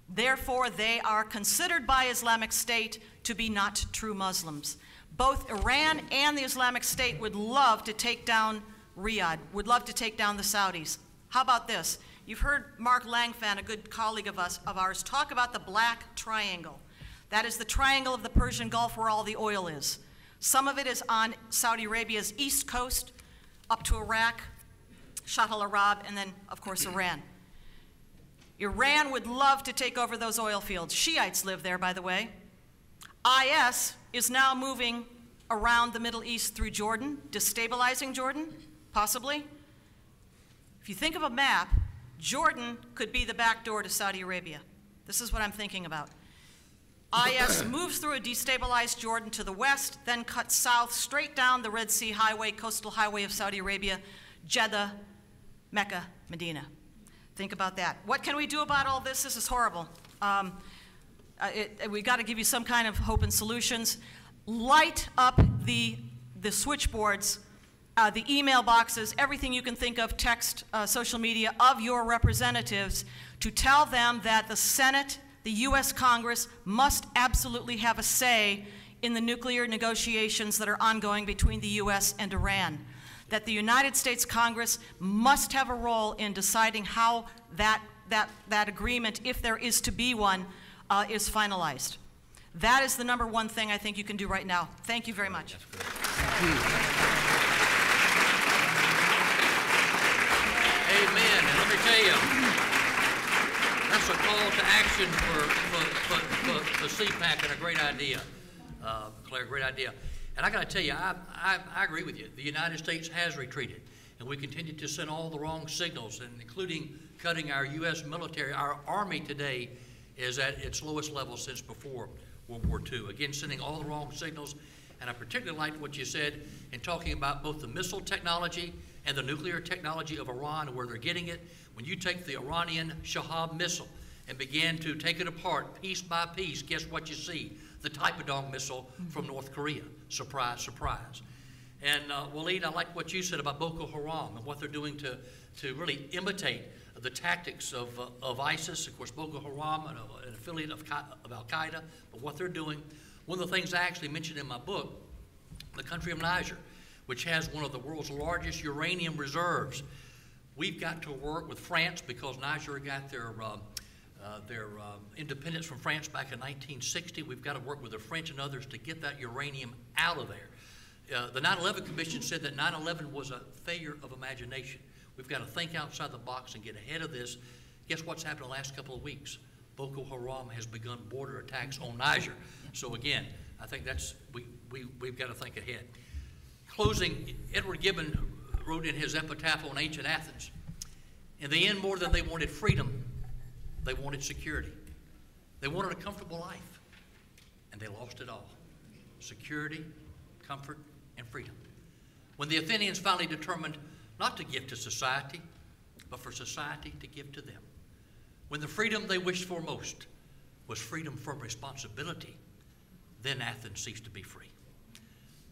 Therefore, they are considered by Islamic State to be not true Muslims. Both Iran and the Islamic State would love to take down Riyadh, would love to take down the Saudis. How about this? You've heard Mark Langfan, a good colleague of ours, talk about the Black Triangle. That is the triangle of the Persian Gulf where all the oil is. Some of it is on Saudi Arabia's east coast, up to Iraq, Shatt al-Arab, and then, of course, Iran. Iran would love to take over those oil fields. Shiites live there, by the way. IS is now moving around the Middle East through Jordan, destabilizing Jordan, possibly. If you think of a map, Jordan could be the back door to Saudi Arabia. This is what I'm thinking about. IS moves through a destabilized Jordan to the west, then cuts south straight down the Red Sea Highway, coastal highway of Saudi Arabia, Jeddah, Mecca, Medina. Think about that. What can we do about all this? This is horrible. We got to give you some kind of hope and solutions. Light up the switchboards, the email boxes, everything you can think of, text, social media, of your representatives to tell them that the Senate, the US Congress, must absolutely have a say in the nuclear negotiations that are ongoing between the US and Iran. That the United States Congress must have a role in deciding how that agreement, if there is to be one, is finalized. That is the #1 thing I think you can do right now. Thank you very much. That's good. Thank you. Amen. And let me tell you, that's a call to action for CPAC, and a great idea, Claire, great idea. And I got to tell you, I agree with you. The United States has retreated, and we continue to send all the wrong signals, and including cutting our U.S. military. Our Army today is at its lowest level since before World War II. Again, sending all the wrong signals. And I particularly liked what you said in talking about both the missile technology and the nuclear technology of Iran and where they're getting it. When you take the Iranian Shahab missile and begin to take it apart piece by piece, guess what you see? The Taepodong missile from North Korea. Surprise, surprise. And Walid, I like what you said about Boko Haram and what they're doing to really imitate the tactics of ISIS. Of course, Boko Haram, an affiliate of Al-Qaeda, but what they're doing. One of the things I actually mentioned in my book, the country of Niger, which has one of the world's largest uranium reserves. We've got to work with France because Niger got their independence from France back in 1960. We've got to work with the French and others to get that uranium out of there. The 9/11 Commission said that 9/11 was a failure of imagination. We've got to think outside the box and get ahead of this. Guess what's happened the last couple of weeks? Boko Haram has begun border attacks on Niger. So again, I think we've got to think ahead. Closing, Edward Gibbon wrote in his epitaph on ancient Athens, in the end, more than they wanted freedom, they wanted security. They wanted a comfortable life, and they lost it all. Security, comfort, and freedom. When the Athenians finally determined not to give to society, but for society to give to them. When the freedom they wished for most was freedom from responsibility, then Athens ceased to be free.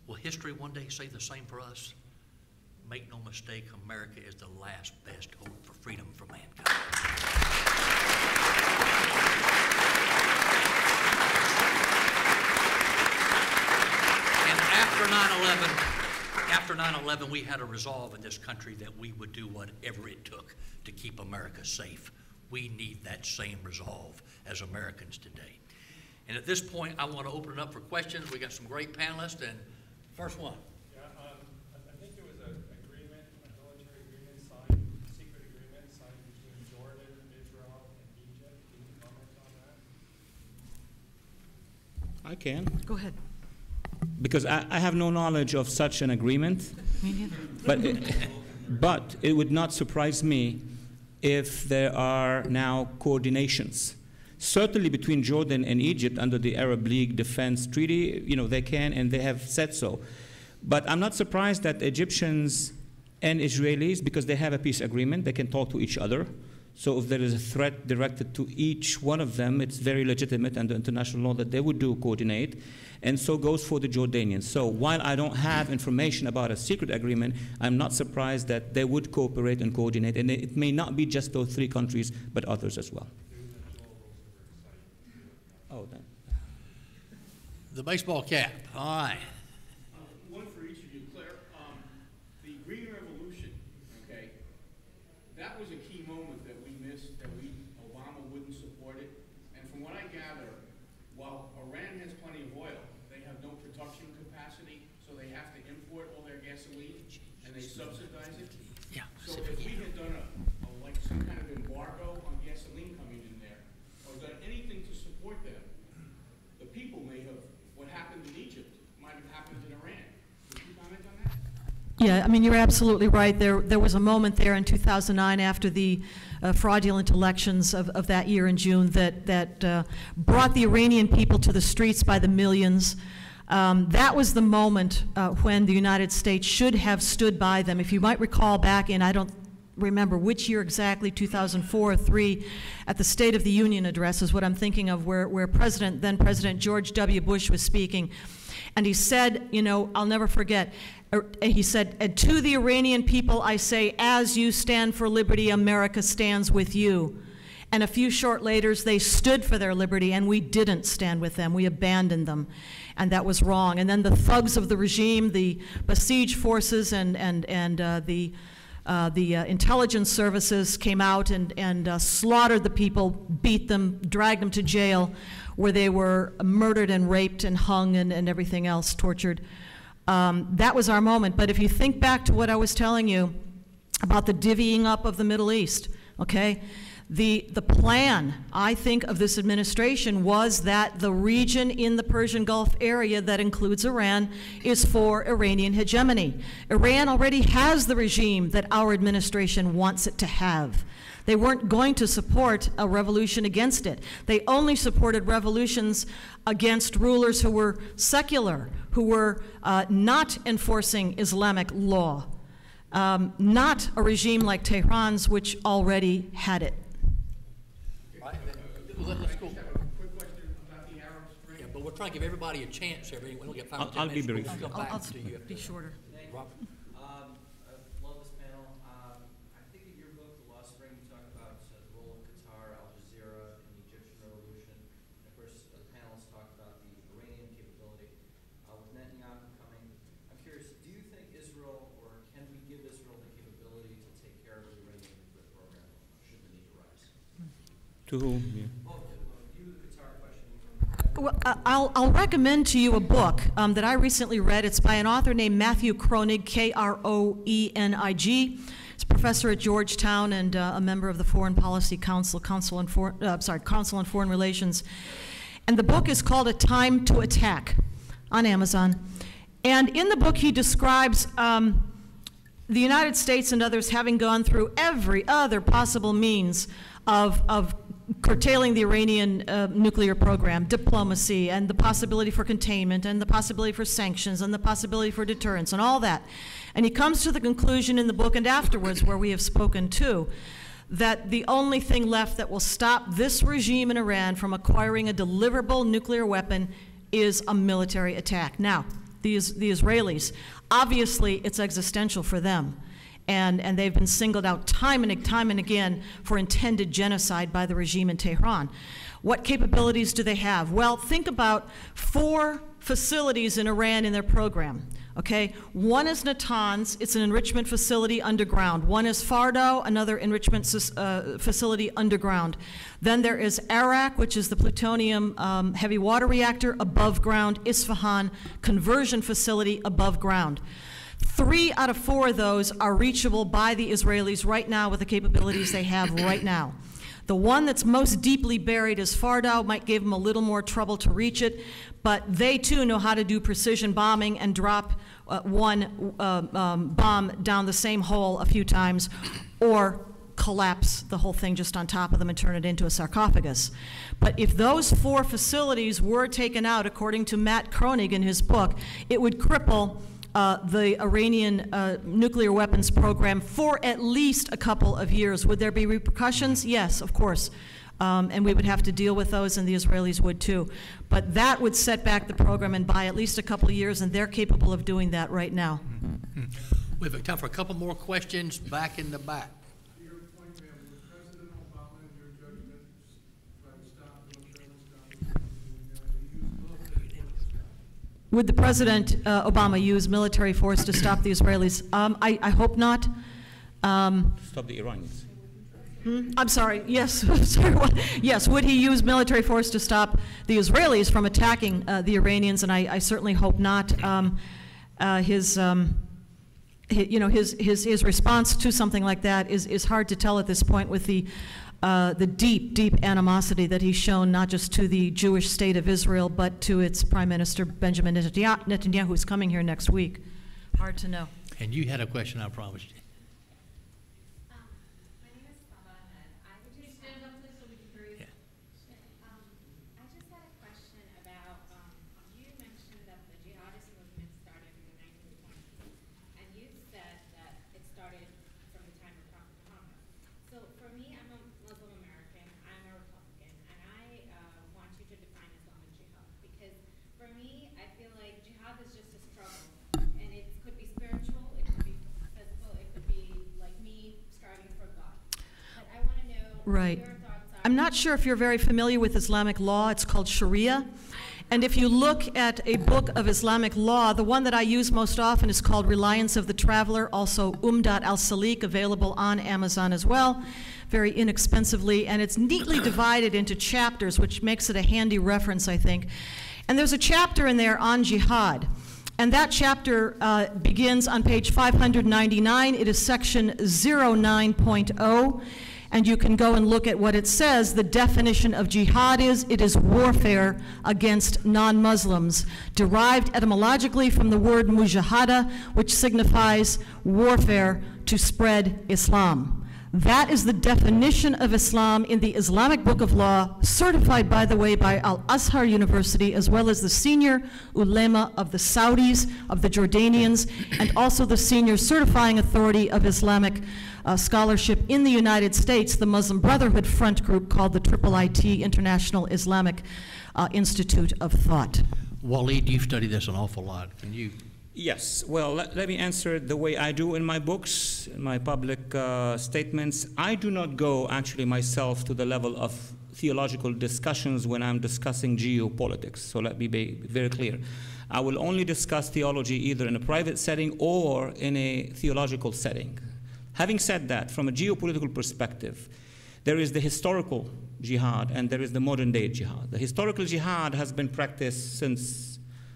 Will history one day say the same for us? Make no mistake, America is the last best hope for freedom for mankind. And after 9/11, we had a resolve in this country that we would do whatever it took to keep America safe. We need that same resolve as Americans today. And at this point, I want to open it up for questions. We got some great panelists, and first one. Yeah, I think there was an agreement, a military agreement signed, secret agreement signed between Jordan, Israel, and Egypt. Can you comment on that? I can. Go ahead. Because I have no knowledge of such an agreement. Me neither. But it would not surprise me if there are now coordinations. Certainly between Jordan and Egypt under the Arab League Defense Treaty, they can and they have said so. But I'm not surprised that Egyptians and Israelis, because they have a peace agreement, they can talk to each other. So if there is a threat directed to each one of them, it's very legitimate under international law that they would coordinate. And so goes for the Jordanians. So while I don't have information about a secret agreement, I'm not surprised that they would cooperate and coordinate. And it may not be just those three countries, but others as well. Oh, then. The baseball cap. All right. One for each of you, Claire. The Green Revolution, okay, that was a key moment that we missed, that Obama wouldn't support it. And from what I gather, while Iran has plenty of oil, they have no production capacity, so they have to import all their gasoline, and they subsidize it. Yeah. So if we had done like some kind of embargo on gasoline coming in there, or done anything to support them, the people may have, what happened in Egypt might have happened in Iran. Would you comment on that? Yeah, I mean, you're absolutely right. There was a moment there in 2009 after the fraudulent elections of that year in June that brought the Iranian people to the streets by the millions. That was the moment when the United States should have stood by them. If you might recall back in, I don't remember which year exactly, 2004 or 3, at the State of the Union address is what I'm thinking of, where then President George W. Bush was speaking. And he said, I'll never forget, he said, "And to the Iranian people I say, as you stand for liberty, America stands with you." And a few short later, they stood for their liberty, and we didn't stand with them. We abandoned them, and that was wrong. And then the thugs of the regime, the besieged forces and the intelligence services came out and slaughtered the people, beat them, dragged them to jail, where they were murdered and raped and hung and everything else, tortured. That was our moment. But if you think back to what I was telling you, about the divvying up of the Middle East, okay? The plan, I think, of this administration was that the region in the Persian Gulf area that includes Iran is for Iranian hegemony. Iran already has the regime that our administration wants it to have. They weren't going to support a revolution against it. They only supported revolutions against rulers who were secular, who were not enforcing Islamic law, not a regime like Tehran's, which already had it. Let's go. Quick question about the Arab Spring. Yeah, but we're trying to give everybody a chance here. We'll get 5 or 10 I'll be minutes. brief. We'll come back to you. Be shorter. Robert. I love this panel. I think in your book, The Lost Spring, you talk about the role of Qatar, Al Jazeera, in the Egyptian revolution. And of course, the panelists talk about the Iranian capability. With Netanyahu coming, I'm curious, do you think Israel, or can we give Israel the capability to take care of the Iranian nuclear program, should the need arise? To whom? Yeah. Well, I'll recommend to you a book that I recently read. It's by an author named Matthew Kroenig, Kroenig. He's a professor at Georgetown and a member of the Foreign Policy Council, Council on Foreign Relations. And the book is called A Time to Attack on Amazon. And in the book, he describes the United States and others having gone through every other possible means of curtailing the Iranian nuclear program, diplomacy, and the possibility for containment, and the possibility for sanctions, and the possibility for deterrence, and all that. And he comes to the conclusion in the book and afterwards, where we have spoken too, that the only thing left that will stop this regime in Iran from acquiring a deliverable nuclear weapon is a military attack. Now, the Israelis, obviously it's existential for them. And they've been singled out time and again for intended genocide by the regime in Tehran. What capabilities do they have? Well, think about 4 facilities in Iran in their program, okay? One is Natanz, it's an enrichment facility underground. One is Fardo, another enrichment facility underground. Then there is Arak, which is the plutonium heavy water reactor above ground, Isfahan conversion facility above ground. 3 out of 4 of those are reachable by the Israelis right now with the capabilities they have right now. The one that's most deeply buried is Fardo. Might give them a little more trouble to reach it, but they too know how to do precision bombing and drop one bomb down the same hole a few times, or collapse the whole thing just on top of them and turn it into a sarcophagus. But if those 4 facilities were taken out, according to Matt Kroenig in his book, it would cripple the Iranian nuclear weapons program for at least a couple of years. Would there be repercussions? Yes, of course. And we would have to deal with those, and the Israelis would too. But that would set back the program and by at least a couple of years, and they're capable of doing that right now. We have time for a couple more questions back in the back. To your point, ma'am, would President Obama, in your judgment, try to stop military Would the President Obama use military force to stop the Israelis? I hope not. Stop the Iranians. I'm sorry, yes, sorry, what? Yes, would he use military force to stop the Israelis from attacking the Iranians? And I certainly hope not. His response to something like that is hard to tell at this point with the deep animosity that he's shown not just to the Jewish state of Israel, but to its Prime Minister Benjamin Netanyahu, who's coming here next week. Hard to know. And you had a question, I promised you. Right. I'm not sure if you're very familiar with Islamic law. It's called Sharia. And if you look at a book of Islamic law, the one that I use most often is called Reliance of the Traveler, also Umdat al-Salik, available on Amazon as well, very inexpensively. And it's neatly divided into chapters, which makes it a handy reference, I think. And there's a chapter in there on jihad. And that chapter begins on page 599. It is section 09.0. And you can go and look at what it says. The definition of jihad is, it is warfare against non-Muslims, derived etymologically from the word mujahada, which signifies warfare to spread Islam. That is the definition of Islam in the Islamic Book of Law, certified, by the way, by Al-Azhar University, as well as the senior ulema of the Saudis, of the Jordanians, and also the senior certifying authority of Islamic scholarship in the United States, the Muslim Brotherhood front group called the IIIT, International Islamic Institute of Thought. Walid, you've studied this an awful lot. Can you? Yes. Well, let me answer it the way I do in my books, in my public statements. I do not go, actually, myself to the level of theological discussions when I'm discussing geopolitics. So let me be very clear. I will only discuss theology either in a private setting or in a theological setting. Having said that, from a geopolitical perspective, there is the historical jihad and there is the modern day jihad. The historical jihad has been practiced since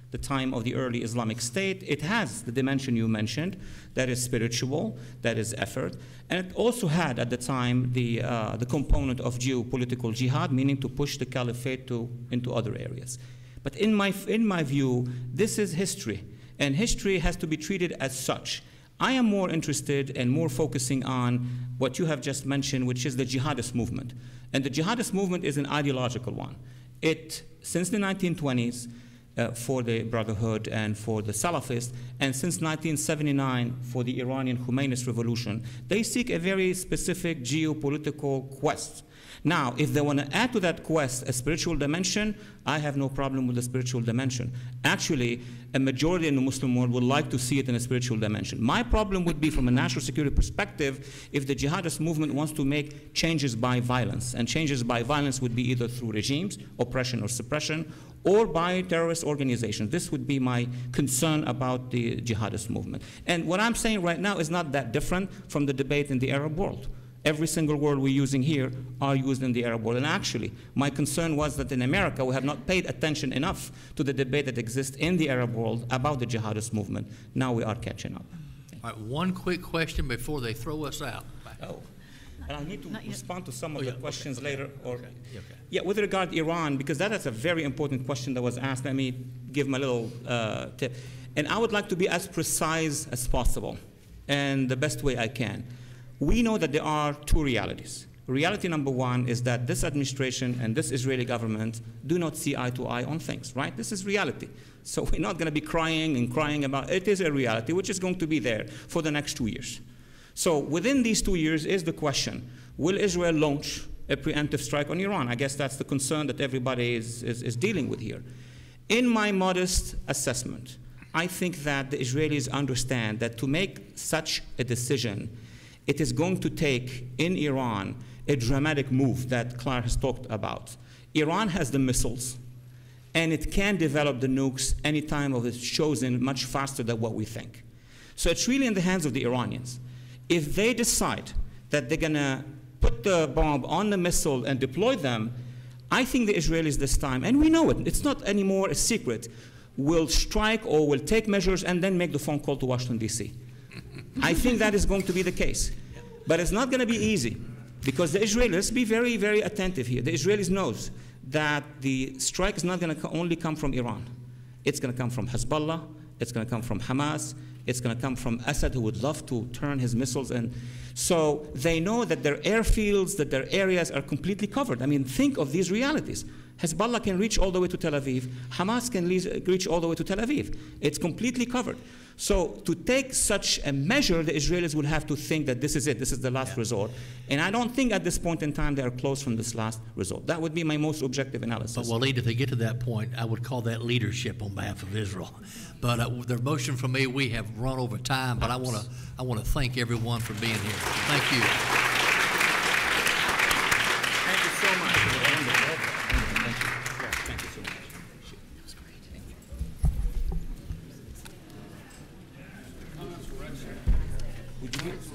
the time of the early Islamic State. It has the dimension you mentioned, that is spiritual, that is effort, and it also had at the time the component of geopolitical jihad, meaning to push the caliphate into other areas. But in my view, this is history, and history has to be treated as such. I am more interested and more focusing on what you have just mentioned, which is the jihadist movement. And the jihadist movement is an ideological one. Since the 1920s, for the Brotherhood and for the Salafists, and since 1979 for the Iranian Khomeinist revolution, they seek a very specific geopolitical quest. Now, if they want to add to that quest a spiritual dimension, I have no problem with the spiritual dimension. Actually, a majority in the Muslim world would like to see it in a spiritual dimension. My problem would be from a national security perspective if the jihadist movement wants to make changes by violence. And changes by violence would be either through regimes, oppression or suppression, or by terrorist organizations. This would be my concern about the jihadist movement. And what I'm saying right now is not that different from the debate in the Arab world. Every single word we're using here are used in the Arab world. And actually, my concern was that in America, we have not paid attention enough to the debate that exists in the Arab world about the jihadist movement. Now we are catching up. All right, one quick question before they throw us out. Oh, and I need to respond to some of the questions okay, later. Or, okay. Yeah, with regard to Iran, because that is a very important question that was asked. Let me give my little tip. And I would like to be as precise as possible and the best way I can. We know that there are two realities. Reality number one is that this administration and this Israeli government do not see eye to eye on things, right? This is reality. So we're not going to be crying about it. It is a reality which is going to be there for the next 2 years. So within these 2 years is the question, will Israel launch a preemptive strike on Iran? I guess that's the concern that everybody is dealing with here. In my modest assessment, I think that the Israelis understand that to make such a decision, it is going to take in Iran a dramatic move that Clare has talked about. Iran has the missiles, and it can develop the nukes any time of its chosen much faster than what we think. So it's really in the hands of the Iranians. If they decide that they're gonna put the bomb on the missile and deploy them, I think the Israelis this time, and we know it, it's not anymore a secret, will strike or will take measures and then make the phone call to Washington, D.C. I think that is going to be the case. But it's not going to be easy because the Israelis, let's be very, very attentive here. The Israelis knows that the strike is not going to only come from Iran. It's going to come from Hezbollah. It's going to come from Hamas. It's going to come from Assad, who would love to turn his missiles in. So they know that their airfields, that their areas are completely covered. I mean, think of these realities. Hezbollah can reach all the way to Tel Aviv. Hamas can reach all the way to Tel Aviv. It's completely covered. So to take such a measure, the Israelis would have to think that this is it, this is the last resort. And I don't think at this point in time they are close from this last resort. That would be my most objective analysis. But Walid, if they get to that point, I would call that leadership on behalf of Israel. But the motion for me, we have run over time, but I want to thank everyone for being here. Thank you. Thank you so much.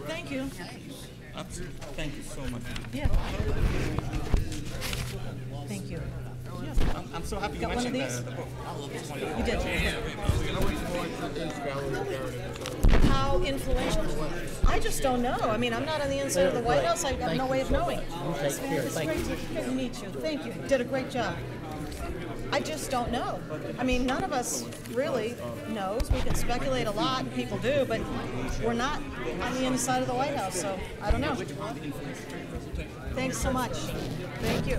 Thank you. Thank you so much. Yeah. Thank you. I'm so happy you Got one of mentioned these? the book. You did. How influential? I just don't know. I mean, I'm not on the inside of the White House. I've got no way of knowing. It's great to meet you. Thank you. You did a great job. I just don't know. I mean, none of us really knows. We can speculate a lot, and people do, but we're not on the inside of the White House, so I don't know. Thanks so much. Thank you.